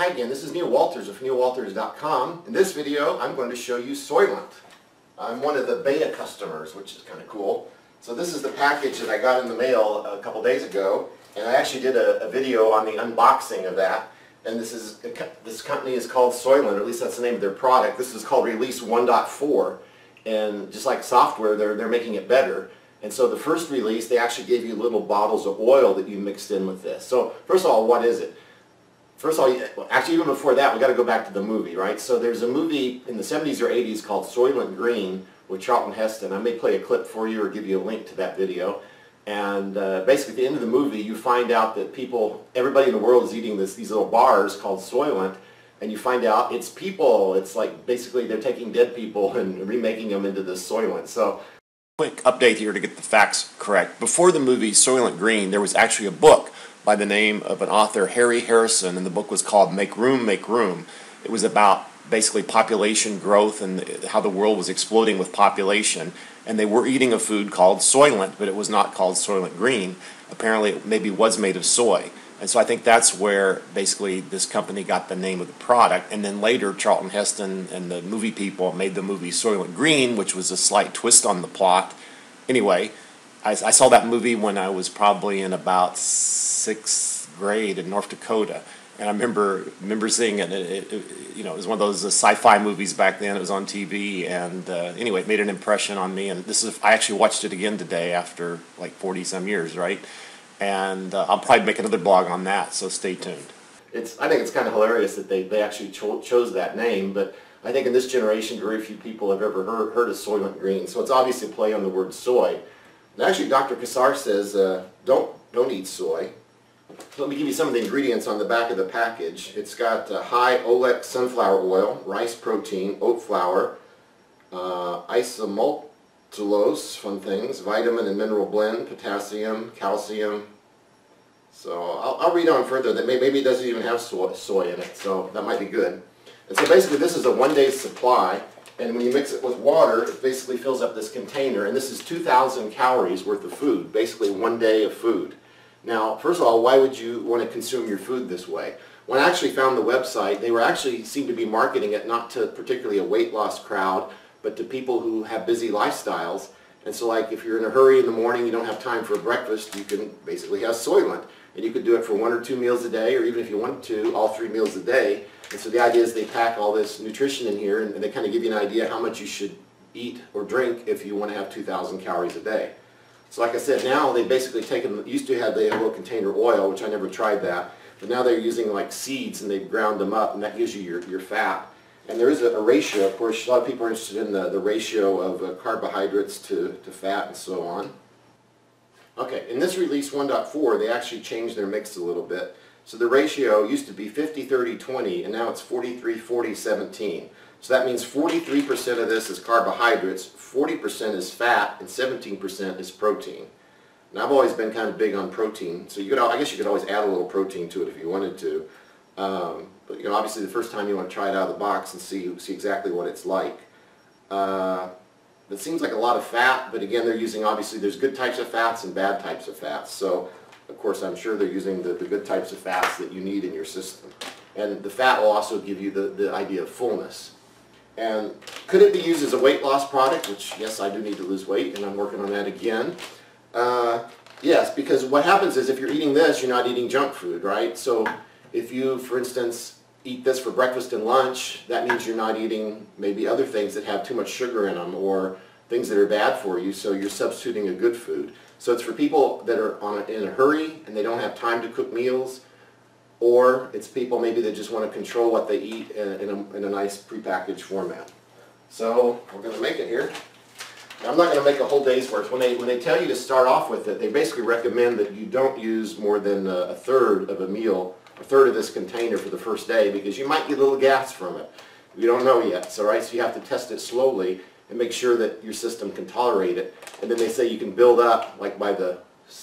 Hi again, this is Neil Walters of neilwalters.com. In this video, I'm going to show you Soylent. I'm one of the beta customers, which is kind of cool. So this is the package that I got in the mail a couple days ago, and I actually did a video on the unboxing of that. And this company is called Soylent, or at least that's the name of their product. This is called Release 1.4, and just like software, they're making it better. And so the first release, they actually gave you little bottles of oil that you mixed in with this. So first of all, what is it? First of all, actually even before that, we got to go back to the movie, right? So there's a movie in the 70s or 80s called Soylent Green with Charlton Heston. I may play a clip for you or give you a link to that video. And basically at the end of the movie, you find out that everybody in the world is eating these little bars called Soylent, and you find out it's people. It's like basically they're taking dead people and remaking them into this Soylent. So, quick update here to get the facts correct. Before the movie Soylent Green, there was actually a book by the name of an author, Harry Harrison, and the book was called Make Room, Make Room. It was about basically population growth and how the world was exploding with population. And they were eating a food called Soylent, but it was not called Soylent Green. Apparently it maybe was made of soy. And so I think that's where basically this company got the name of the product. And then later Charlton Heston and the movie people made the movie Soylent Green, which was a slight twist on the plot. Anyway, I saw that movie when I was probably in about 6th grade in North Dakota. And I remember seeing it. It was one of those sci-fi movies back then. It was on TV, and anyway, it made an impression on me. And I actually watched it again today after like 40-some years, right? And I'll probably make another blog on that. So stay tuned. I think it's kind of hilarious that they actually chose that name, but I think in this generation, very few people have ever heard of Soylent Green. So it's obviously a play on the word soy. And actually, Dr. Kassar says don't eat soy. Let me give you some of the ingredients on the back of the package. It's got high oleic sunflower oil, rice protein, oat flour, isomaltulose, fun things, vitamin and mineral blend, potassium, calcium. So I'll read on further that maybe it doesn't even have soy in it, so that might be good. And so basically this is a one-day supply, and when you mix it with water, it basically fills up this container, and this is 2,000 calories worth of food, basically one day of food. Now, first of all, why would you want to consume your food this way? When I actually found the website, they seemed to be marketing it not to particularly a weight loss crowd, but to people who have busy lifestyles. And so like if you're in a hurry in the morning, you don't have time for breakfast, you can basically have Soylent. And you could do it for 1 or 2 meals a day, or even if you wanted to, all 3 meals a day. And so the idea is they pack all this nutrition in here, and they kind of give you an idea how much you should eat or drink if you want to have 2,000 calories a day. So like I said, now they've basically used to have the little container oil, which I never tried that, but now they're using like seeds and they've ground them up, and that gives you your fat. And there is a ratio, of course, a lot of people are interested in the ratio of carbohydrates to fat and so on. Okay, in this release 1.4, they actually changed their mix a little bit. So the ratio used to be 50-30-20, and now it's 43-40-17. So that means 43% of this is carbohydrates, 40% is fat, and 17% is protein. And I've always been kind of big on protein, so I guess you could always add a little protein to it if you wanted to. But obviously the first time you want to try it out of the box and see exactly what it's like. It seems like a lot of fat, but again they're using, obviously there's good types of fats and bad types of fats. So of course I'm sure they're using the good types of fats that you need in your system. And the fat will also give you the idea of fullness. And could it be used as a weight loss product? Which, yes, I do need to lose weight, and I'm working on that again. Yes, because what happens is if you're eating this, you're not eating junk food, right? So if you, for instance, eat this for breakfast and lunch, that means you're not eating maybe other things that have too much sugar in them or things that are bad for you, so you're substituting a good food. So it's for people that are in a hurry and they don't have time to cook meals, or it's people maybe that just want to control what they eat in a nice prepackaged format. So we're going to make it here. Now, I'm not going to make a whole day's worth. When they tell you to start off with it, they basically recommend that you don't use more than a third of a meal, a third of this container for the first day, because you might get a little gas from it. You don't know yet, so you have to test it slowly and make sure that your system can tolerate it. And then they say you can build up, like by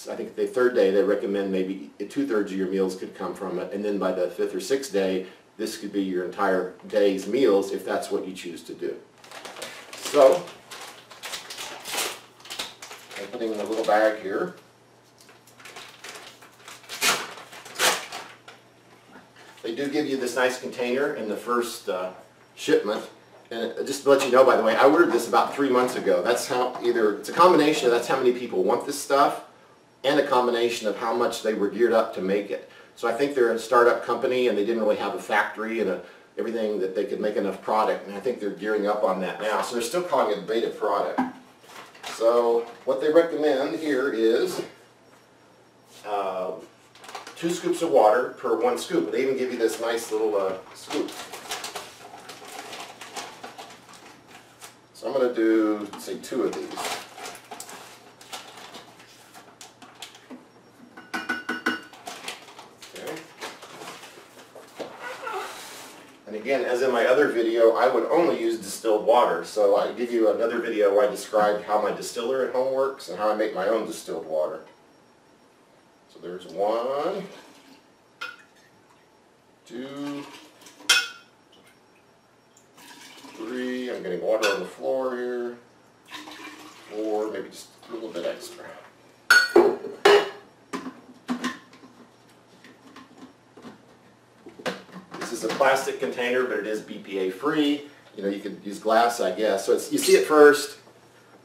I think the 3rd day they recommend maybe 2/3 of your meals could come from it, and then by the 5th or 6th day this could be your entire day's meals if that's what you choose to do. So I'm putting in a little bag here. They do give you this nice container in the first shipment. And just to let you know, by the way, I ordered this about 3 months ago. That's how, either it's a combination of that's how many people want this stuff, and a combination of how much they were geared up to make it. So I think they're a startup company and they didn't really have a factory and everything that they could make enough product, and I think they're gearing up on that now. So they're still calling it a beta product. So what they recommend here is 2 scoops of water per 1 scoop. They even give you this nice little scoop. So I'm going to do, say, 2 of these. And again, as in my other video, I would only use distilled water. So I give you another video where I described how my distiller at home works and how I make my own distilled water. So there's 1, 2, 3. I'm getting water on the floor here. 4, maybe just a little bit extra. This is a plastic container, but it is BPA free. You know, you could use glass, I guess. So you see it first.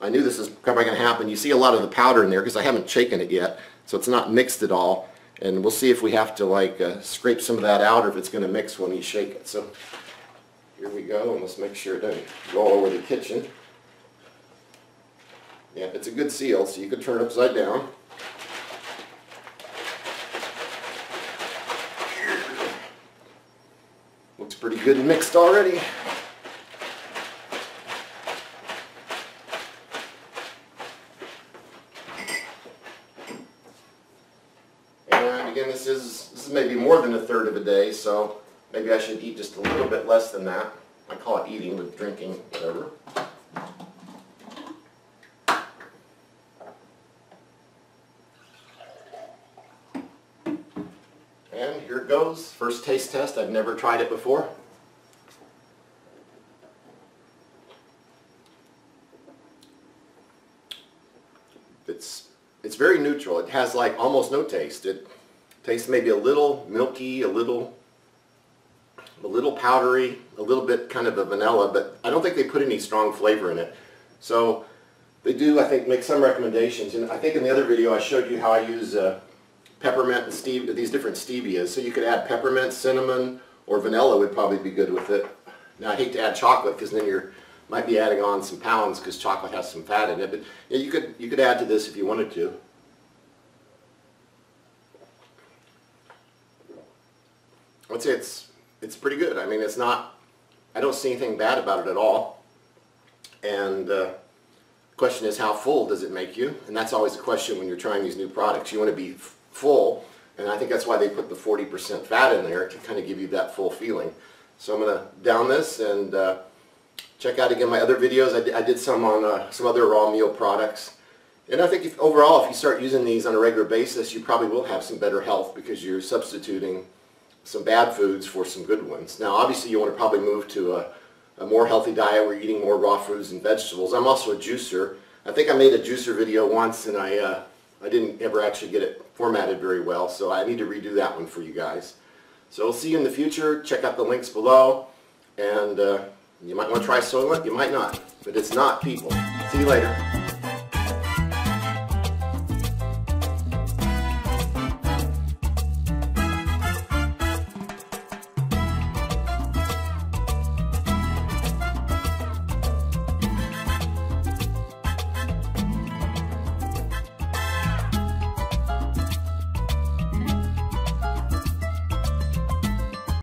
I knew this was probably going to happen. You see a lot of the powder in there because I haven't shaken it yet, so it's not mixed at all. And we'll see if we have to like scrape some of that out or if it's going to mix when you shake it. So here we go, and let's make sure it doesn't go all over the kitchen. Yeah, it's a good seal, so you could turn it upside down. Looks pretty good and mixed already. And again, this is maybe more than 1/3 of a day, so maybe I should eat just a little bit less than that. I call it eating with drinking, whatever. And here it goes. First taste test. I've never tried it before. It's very neutral. It has like almost no taste. It tastes maybe a little milky, a little powdery, a little bit kind of a vanilla, but I don't think they put any strong flavor in it. So they do, I think, make some recommendations. And I think in the other video I showed you how I use peppermint and these different stevias. So you could add peppermint, cinnamon, or vanilla would probably be good with it. Now I hate to add chocolate because then you might be adding on some pounds because chocolate has some fat in it. But yeah, you could add to this if you wanted to. I'd say it's pretty good. I mean, it's not, I don't see anything bad about it at all. And the question is, how full does it make you? And that's always a question when you're trying these new products. You want to be full, and I think that's why they put the 40% fat in there to kind of give you that full feeling. So I'm going to down this and check out again my other videos. I did some on some other raw meal products. And I think overall, if you start using these on a regular basis, you probably will have some better health because you're substituting some bad foods for some good ones. Now obviously you want to probably move to a more healthy diet where you're eating more raw foods and vegetables. I'm also a juicer. I think I made a juicer video once and I didn't ever actually get it formatted very well, so I need to redo that one for you guys. So we'll see you in the future. Check out the links below, and you might want to try Soylent, you might not, but it's not, people. See you later.